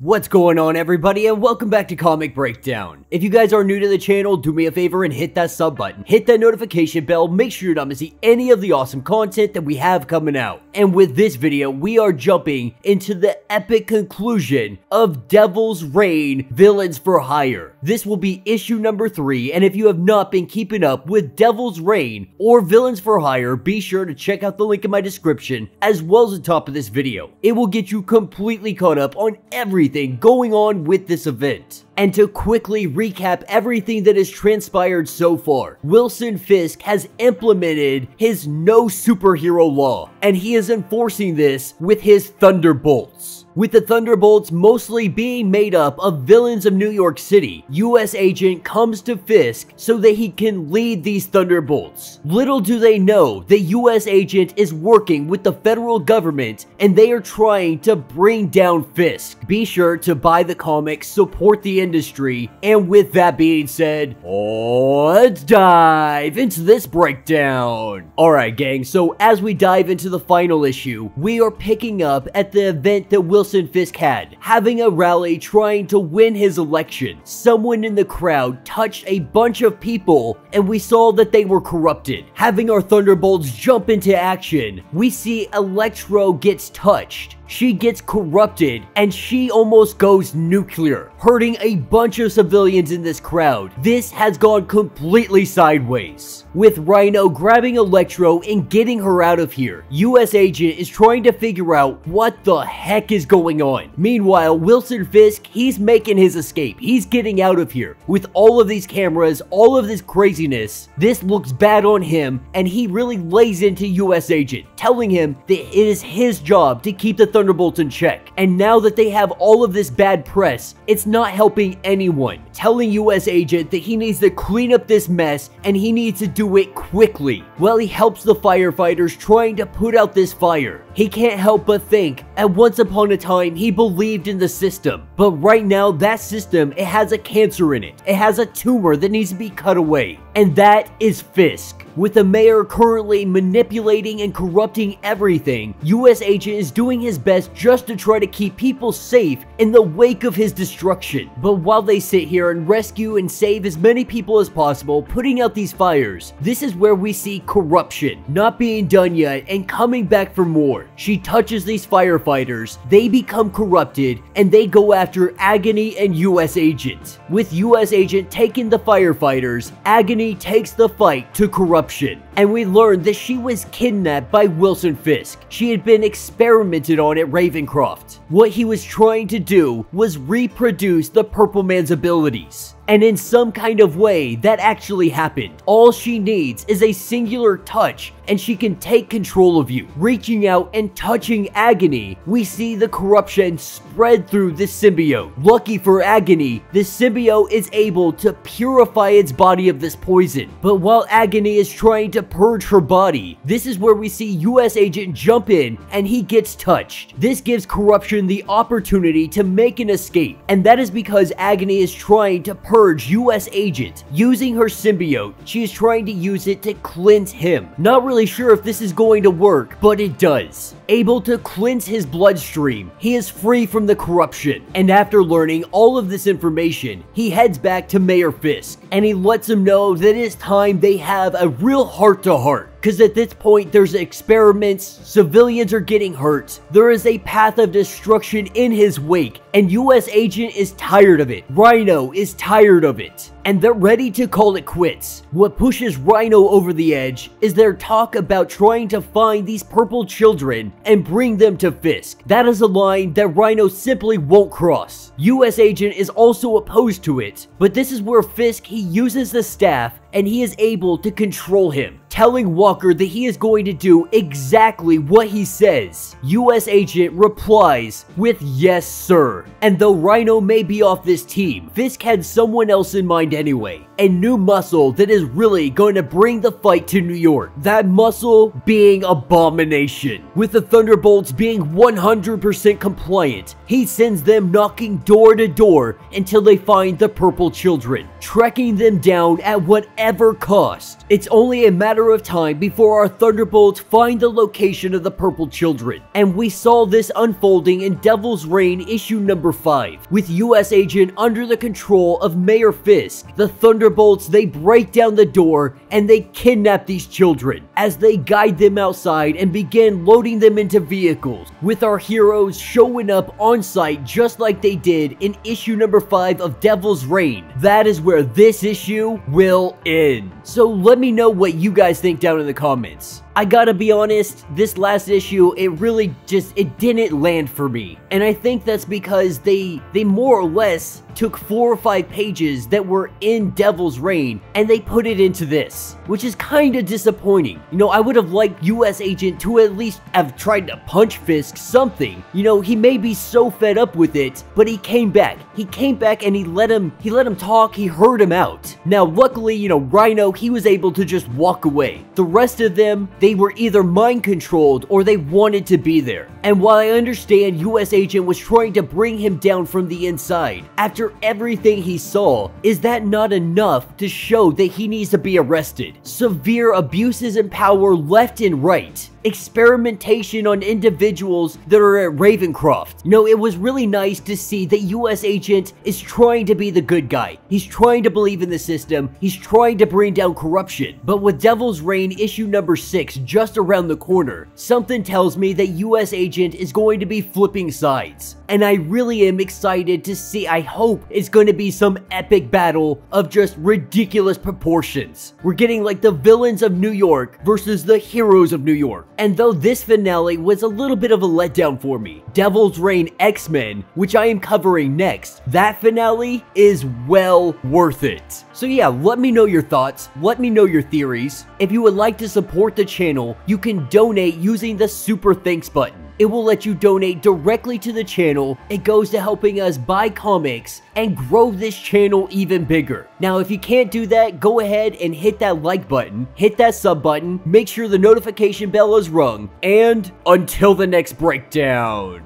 What's going on, everybody, and welcome back to Comic Breakdown. If you guys are new to the channel, do me a favor and hit that sub button. Hit that notification bell, make sure you don't miss any of the awesome content that we have coming out. And with this video, we are jumping into the epic conclusion of Devil's Reign Villains for Hire. This will be issue number 3, and if you have not been keeping up with Devil's Reign or Villains for Hire, be sure to check out the link in my description as well as the top of this video. It will get you completely caught up on everything going on with this event. And to quickly recap everything that has transpired so far, Wilson Fisk has implemented his no superhero law, and he is enforcing this with his Thunderbolts. With the Thunderbolts mostly being made up of villains of New York City, US Agent comes to Fisk so that he can lead these Thunderbolts. Little do they know that US Agent is working with the federal government and they are trying to bring down Fisk. Be sure to buy the comics, support the industry, and with that being said, let's dive into this breakdown. Alright gang, so as we dive into the final issue, we are picking up at the event that Wilson Fisk had, having a rally trying to win his election. Someone in the crowd touched a bunch of people and we saw that they were corrupted. Having our Thunderbolts jump into action, we see Electro gets touched. She gets corrupted and she almost goes nuclear, hurting a bunch of civilians in this crowd. This has gone completely sideways, with Rhino grabbing Electro and getting her out of here. US Agent is trying to figure out what the heck is going on. Meanwhile, Wilson Fisk, he's making his escape. He's getting out of here. With all of these cameras, all of this craziness, this looks bad on him, and he really lays into US Agent, telling him that it is his job to keep the Thunderbolts in check. And now that they have all of this bad press, it's not helping anyone, telling US Agent that he needs to clean up this mess and he needs to do it quickly. Well, he helps the firefighters trying to put out this fire. He can't help but think, at once upon a time, he believed in the system. But right now, that system, it has a cancer in it. It has a tumor that needs to be cut away. And that is Fisk. With the mayor currently manipulating and corrupting everything, US Agent is doing his best just to try to keep people safe in the wake of his destruction. But while they sit here and rescue and save as many people as possible, putting out these fires, this is where we see corruption not being done yet and coming back for more. She touches these firefighters, they become corrupted, and they go after Agony and US Agent. With US Agent taking the firefighters, Agony takes the fight to corruption. And we learned that she was kidnapped by Wilson Fisk. She had been experimented on at Ravencroft. What he was trying to do was reproduce the Purple Man's abilities. And in some kind of way, that actually happened. All she needs is a singular touch, and she can take control of you. Reaching out and touching Agony, we see the corruption spread through this symbiote. Lucky for Agony, this symbiote is able to purify its body of this poison. But while Agony is trying to purge her body, this is where we see US Agent jump in, and he gets touched. This gives corruption the opportunity to make an escape, and that is because Agony is trying to purge US Agent. Using her symbiote, she is trying to use it to cleanse him. Not really sure if this is going to work, but it does. Able to cleanse his bloodstream, he is free from the corruption. And after learning all of this information, he heads back to Mayor Fisk, and he lets him know that it's time they have a real heart-to-heart. Because at this point, there's experiments, civilians are getting hurt, there is a path of destruction in his wake, and US Agent is tired of it. Rhino is tired of it, and they're ready to call it quits. What pushes Rhino over the edge is their talk about trying to find these purple children and bring them to Fisk. That is a line that Rhino simply won't cross. US Agent is also opposed to it, but this is where Fisk, he uses the staff and he is able to control him, telling Walker that he is going to do exactly what he says. US Agent replies with "Yes, sir." And though Rhino may be off this team, Fisk had someone else in mind anyway. A new muscle that is really going to bring the fight to New York. That muscle being Abomination. With the Thunderbolts being 100% compliant, he sends them knocking door to door until they find the purple children, tracking them down at whatever ever cost. It's only a matter of time before our Thunderbolts find the location of the Purple Children. And we saw this unfolding in Devil's Reign issue number 5. With US Agent under the control of Mayor Fisk, the Thunderbolts, they break down the door and they kidnap these children as they guide them outside and begin loading them into vehicles, with our heroes showing up on site just like they did in issue number 5 of Devil's Reign. That is where this issue will end. So let me know what you guys think down in the comments. I gotta be honest, this last issue, it didn't land for me. And I think that's because they more or less took 4 or 5 pages that were in Devil's Reign and they put it into this, which is kinda disappointing. You know, I would have liked US Agent to at least have tried to punch Fisk something. You know, he may be so fed up with it, but he came back. He came back and he let him talk, he heard him out. Now, luckily, you know, Rhino, he was able to just walk away. The rest of them, they were either mind controlled or they wanted to be there. And while I understand US Agent was trying to bring him down from the inside, after everything he saw, is that not enough to show that he needs to be arrested? Severe abuses in power left and right. Experimentation on individuals that are at Ravencroft. You know, it was really nice to see that US Agent is trying to be the good guy. He's trying to believe in the system. He's trying to bring down corruption. But with Devil's Reign issue number 6 just around the corner, something tells me that US Agent is going to be flipping sides. And I really am excited to see. I hope it's going to be some epic battle of just ridiculous proportions. We're getting like the villains of New York versus the heroes of New York. And though this finale was a little bit of a letdown for me, Devil's Reign X-Men, which I am covering next, that finale is well worth it. So yeah, let me know your thoughts, let me know your theories. If you would like to support the channel, you can donate using the Super Thanks button. It will let you donate directly to the channel. It goes to helping us buy comics and grow this channel even bigger. Now, if you can't do that, go ahead and hit that like button, hit that sub button, make sure the notification bell is rung, and until the next breakdown.